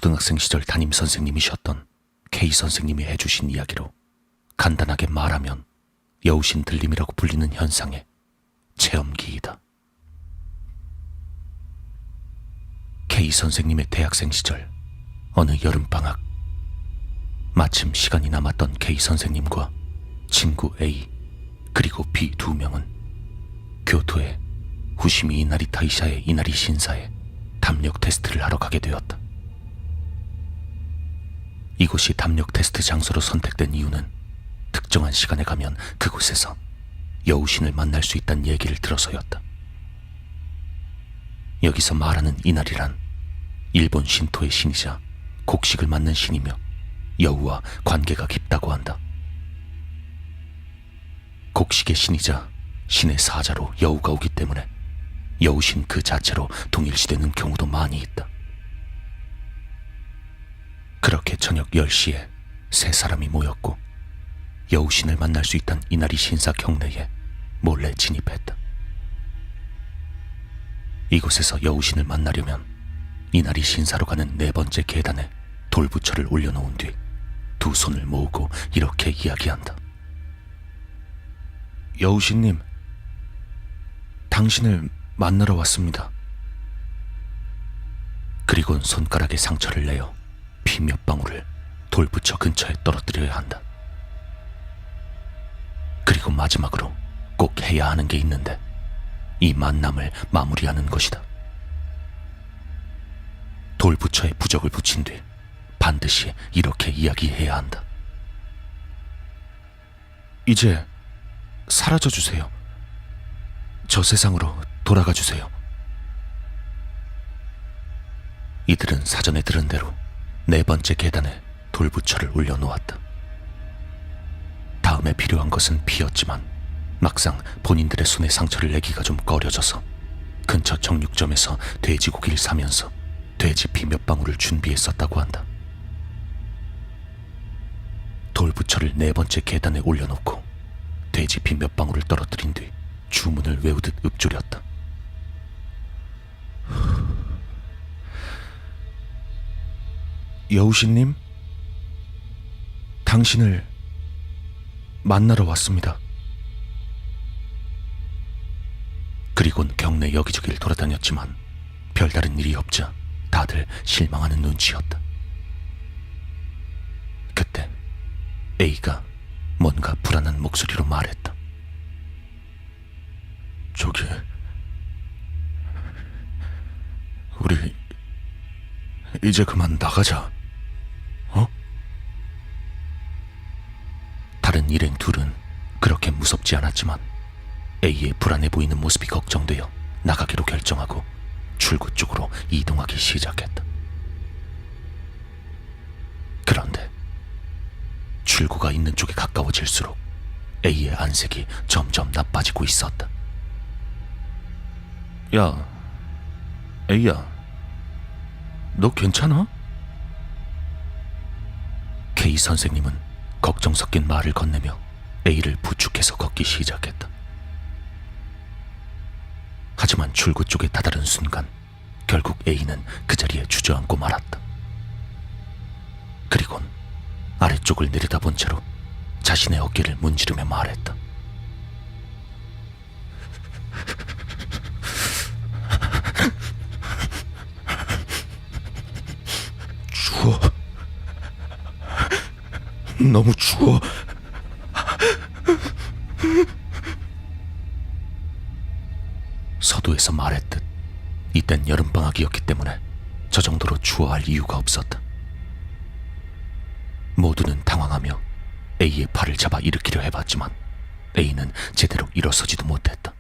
초등학생 시절 담임 선생님이셨던 K 선생님이 해주신 이야기로 간단하게 말하면 여우신 들림이라고 불리는 현상의 체험기이다. K 선생님의 대학생 시절 어느 여름방학, 마침 시간이 남았던 K 선생님과 친구 A 그리고 B 두 명은 교토의 후시미 이나리 타이샤의 이나리 신사에 담력 테스트를 하러 가게 되었다. 이곳이 담력 테스트 장소로 선택된 이유는 특정한 시간에 가면 그곳에서 여우신을 만날 수 있다는 얘기를 들어서였다. 여기서 말하는 이나리란 일본 신토의 신이자 곡식을 맞는 신이며 여우와 관계가 깊다고 한다. 곡식의 신이자 신의 사자로 여우가 오기 때문에 여우신 그 자체로 동일시되는 경우도 많이 있다. 그렇게 저녁 10시에 세 사람이 모였고 여우신을 만날 수 있다는 이나리 신사 경내에 몰래 진입했다. 이곳에서 여우신을 만나려면 이나리 신사로 가는 네 번째 계단에 돌부처를 올려놓은 뒤 두 손을 모으고 이렇게 이야기한다. 여우신님, 당신을 만나러 왔습니다. 그리곤 손가락에 상처를 내어 피 몇 방울을 돌부처 근처에 떨어뜨려야 한다. 그리고 마지막으로 꼭 해야 하는 게 있는데 이 만남을 마무리하는 것이다. 돌부처에 부적을 붙인 뒤 반드시 이렇게 이야기해야 한다. 이제 사라져 주세요. 저 세상으로 돌아가 주세요. 이들은 사전에 들은 대로 네 번째 계단에 돌부처를 올려놓았다. 다음에 필요한 것은 피였지만 막상 본인들의 손에 상처를 내기가 좀 꺼려져서 근처 정육점에서 돼지고기를 사면서 돼지 피 몇 방울을 준비했었다고 한다. 돌부처를 네 번째 계단에 올려놓고 돼지 피 몇 방울을 떨어뜨린 뒤 주문을 외우듯 읊조렸다. 여우신님, 당신을 만나러 왔습니다. 그리곤 경내 여기저기를 돌아다녔지만 별다른 일이 없자 다들 실망하는 눈치였다. 그때 A가 뭔가 불안한 목소리로 말했다. 저기, 우리 이제 그만 나가자. 어? 다른 일행 둘은 그렇게 무섭지 않았지만 A의 불안해 보이는 모습이 걱정되어 나가기로 결정하고 출구 쪽으로 이동하기 시작했다. 그런데 출구가 있는 쪽에 가까워질수록 A의 안색이 점점 나빠지고 있었다. 야, A야, 너 괜찮아? K 선생님은 걱정 섞인 말을 건네며 A를 부축해서 걷기 시작했다. 하지만 출구 쪽에 다다른 순간 결국 A는 그 자리에 주저앉고 말았다. 그리곤 아래쪽을 내려다본 채로 자신의 어깨를 문지르며 말했다. 추워. 너무 추워. 서두에서 말했듯 이땐 여름방학이었기 때문에 저 정도로 추워할 이유가 없었다. 모두는 당황하며 A의 팔을 잡아 일으키려 해봤지만 A는 제대로 일어서지도 못했다.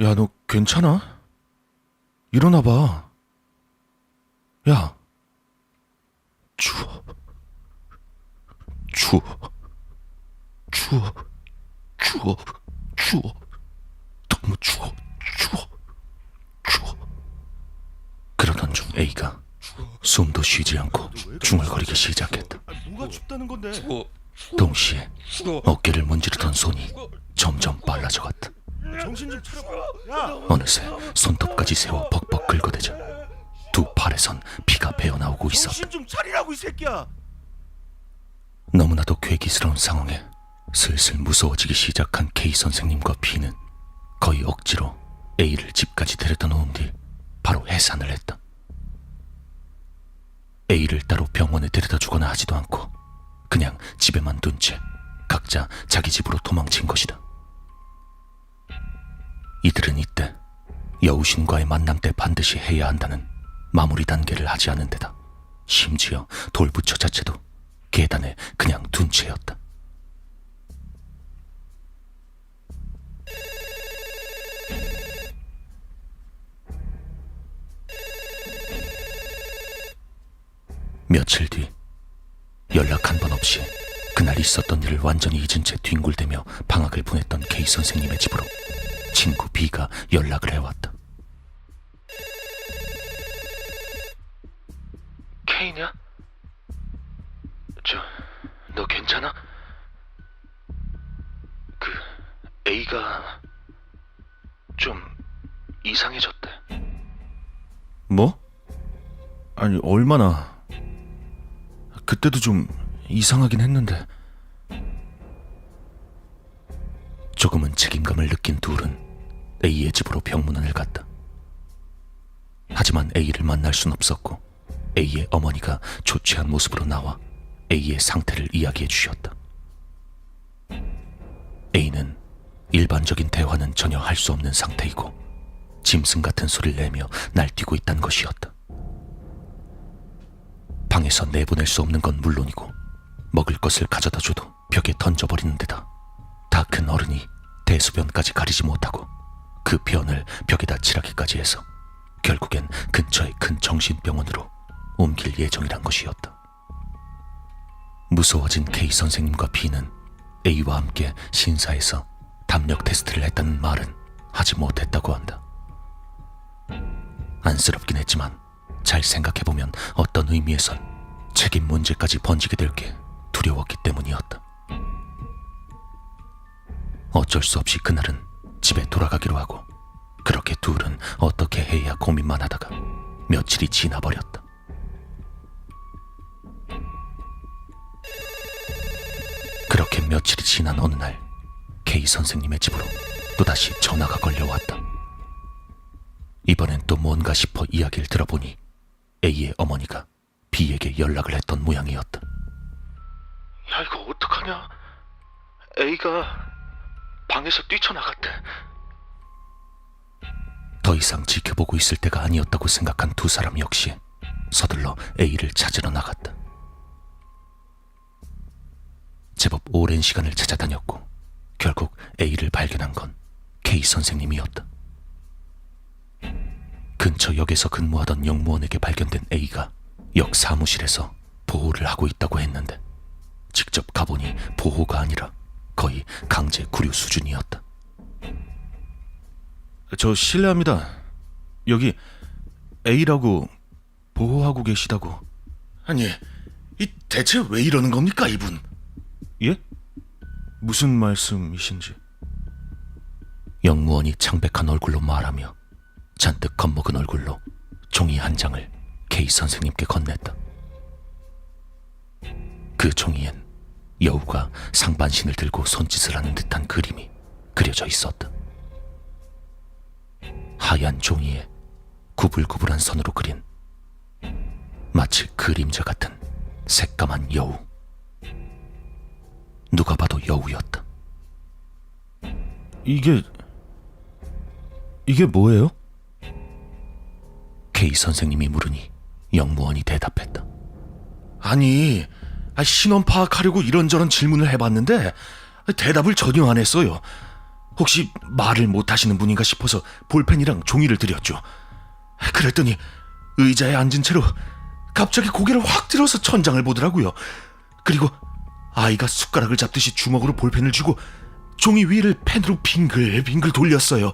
야, 너 괜찮아? 일어나봐. 야, 추워. 너무 추워. 그러던 중 A가 숨도 쉬지 않고 중얼거리기 시작했다. 뭐가 춥다는 건데? 동시에 어깨를 문지르던 손이 점점 빨라져갔다. 정신 좀 차려봐. 야, 어느새 손톱까지 세워 벅벅 긁어대자 두 팔에선 배어나오고 있었다. 정신 좀 차리라고 이 새끼야. 너무나도 괴기스러운 상황에 슬슬 무서워지기 시작한 K 선생님과 B는 거의 억지로 A를 집까지 데려다 놓은 뒤 바로 해산을 했다. A를 따로 병원에 데려다 주거나 하지도 않고 그냥 집에만 둔 채 각자 자기 집으로 도망친 것이다. 이들은 이때 여우신과의 만남 때 반드시 해야 한다는 마무리 단계를 하지 않은 데다 심지어 돌부처 자체도 계단에 그냥 둔 채였다. 며칠 뒤 연락 한 번 없이 그날 있었던 일을 완전히 잊은 채 뒹굴대며 방학을 보냈던 K 선생님의 집으로 친구 B가 연락을 해왔다. K냐? 너 괜찮아? 그 A가 좀 이상해졌대. 뭐? 아니 얼마나? 그때도 좀 이상하긴 했는데. 조금은 책임감을 느낀 둘은 A의 집으로 병문안을 갔다. 하지만 A를 만날 순 없었고 A의 어머니가 조취한 모습으로 나와 A의 상태를 이야기해 주셨다. A는 일반적인 대화는 전혀 할 수 없는 상태이고 짐승 같은 소리를 내며 날뛰고 있다는 것이었다. 방에서 내보낼 수 없는 건 물론이고 먹을 것을 가져다 줘도 벽에 던져버리는 데다 다 큰 어른이 대소변까지 가리지 못하고 그 변을 벽에다 칠하기까지 해서 결국엔 근처의 큰 정신병원으로 옮길 예정이란 것이었다. 무서워진 K 선생님과 B는 A와 함께 신사에서 담력 테스트를 했다는 말은 하지 못했다고 한다. 안쓰럽긴 했지만 잘 생각해보면 어떤 의미에선 책임 문제까지 번지게 될 게 두려웠기 때문이었다. 어쩔 수 없이 그날은 집에 돌아가기로 하고 그렇게 둘은 어떻게 해야 고민만 하다가 며칠이 지나버렸다. 그렇게 며칠이 지난 어느 날 K 선생님의 집으로 또다시 전화가 걸려왔다. 이번엔 또 뭔가 싶어 이야기를 들어보니 A의 어머니가 B에게 연락을 했던 모양이었다. 야 이거 어떡하냐? A가 방에서 뛰쳐나갔대. 더 이상 지켜보고 있을 때가 아니었다고 생각한 두 사람 역시 서둘러 A를 찾으러 나갔다. 제법 오랜 시간을 찾아다녔고 결국 A를 발견한 건 K 선생님이었다. 근처 역에서 근무하던 영무원에게 발견된 A가 역 사무실에서 보호를 하고 있다고 했는데 직접 가보니 보호가 아니라 거의 강제 구류 수준이었다. 저 실례합니다. 여기 A라고 보호하고 계시다고. 아니, 이 대체 왜 이러는 겁니까 이분? 예? 무슨 말씀이신지. 영무원이 창백한 얼굴로 말하며 잔뜩 겁먹은 얼굴로 종이 한 장을 K 선생님께 건넸다. 그 종이엔 여우가 상반신을 들고 손짓을 하는 듯한 그림이 그려져 있었다. 하얀 종이에 구불구불한 선으로 그린 마치 그림자 같은 새까만 여우. 누가 봐도 여우였다. 이게 뭐예요? K 선생님이 물으니 영무원이 대답했다. 아니, 신원 파악하려고 이런저런 질문을 해봤는데 대답을 전혀 안 했어요. 혹시 말을 못하시는 분인가 싶어서 볼펜이랑 종이를 드렸죠. 그랬더니 의자에 앉은 채로 갑자기 고개를 확 들어서 천장을 보더라고요. 그리고 아이가 숟가락을 잡듯이 주먹으로 볼펜을 쥐고 종이 위를 펜으로 빙글빙글 돌렸어요.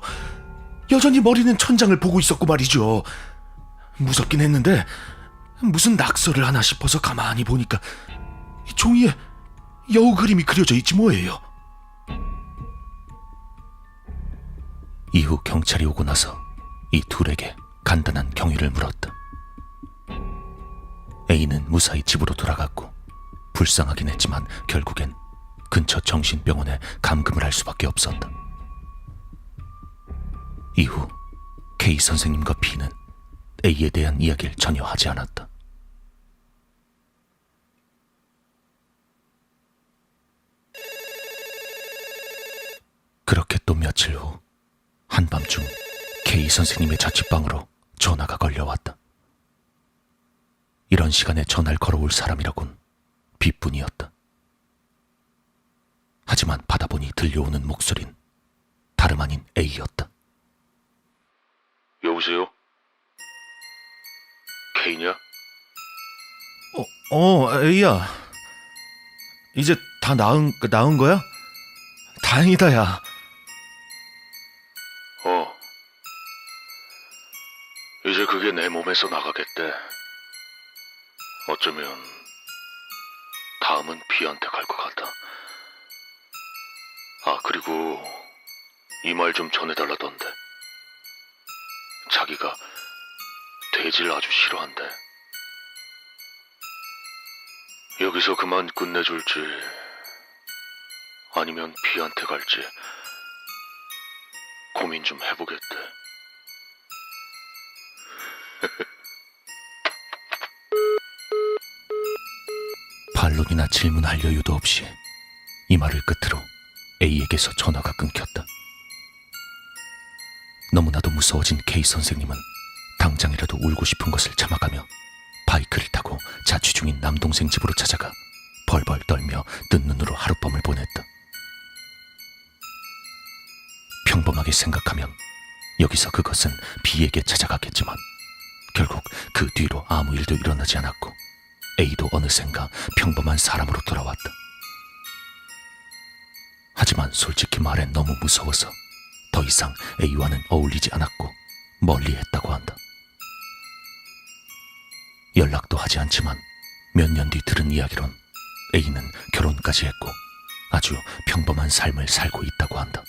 여전히 머리는 천장을 보고 있었고 말이죠. 무섭긴 했는데 무슨 낙서를 하나 싶어서 가만히 보니까 종이에 여우 그림이 그려져 있지 뭐예요. 이후 경찰이 오고 나서 이 둘에게 간단한 경위를 물었다. A는 무사히 집으로 돌아갔고 불쌍하긴 했지만 결국엔 근처 정신병원에 감금을 할 수밖에 없었다. 이후 K 선생님과 B는 A에 대한 이야기를 전혀 하지 않았다. 그렇게 또 며칠 후 한밤중 K 선생님의 자취방으로 전화가 걸려왔다. 이런 시간에 전화를 걸어올 사람이라곤 B뿐이었다. 하지만 받아보니 들려오는 목소린 다름 아닌 A였다. 여보세요? K냐? A야. 이제 다 나은 거야? 다행이다, 야. 이제 그게 내 몸에서 나가겠대. 어쩌면 다음은 B한테 갈 것 같다. 그리고 이 말 좀 전해달라던데. 자기가 돼지를 아주 싫어한대. 여기서 그만 끝내줄지 아니면 B한테 갈지 고민 좀 해보겠대. 반론이나 질문할 여유도 없이 이 말을 끝으로 A에게서 전화가 끊겼다. 너무나도 무서워진 K 선생님은 당장이라도 울고 싶은 것을 참아가며 바이크를 타고 자취 중인 남동생 집으로 찾아가 벌벌 떨며 뜬 눈으로 하룻밤을 보냈다. 평범하게 생각하면 여기서 그것은 B에게 찾아갔겠지만 결국 그 뒤로 아무 일도 일어나지 않았고 A도 어느샌가 평범한 사람으로 돌아왔다. 하지만 솔직히 말해 너무 무서워서 더 이상 A와는 어울리지 않았고 멀리했다고 한다. 연락도 하지 않지만 몇 년 뒤 들은 이야기론 A는 결혼까지 했고 아주 평범한 삶을 살고 있다고 한다.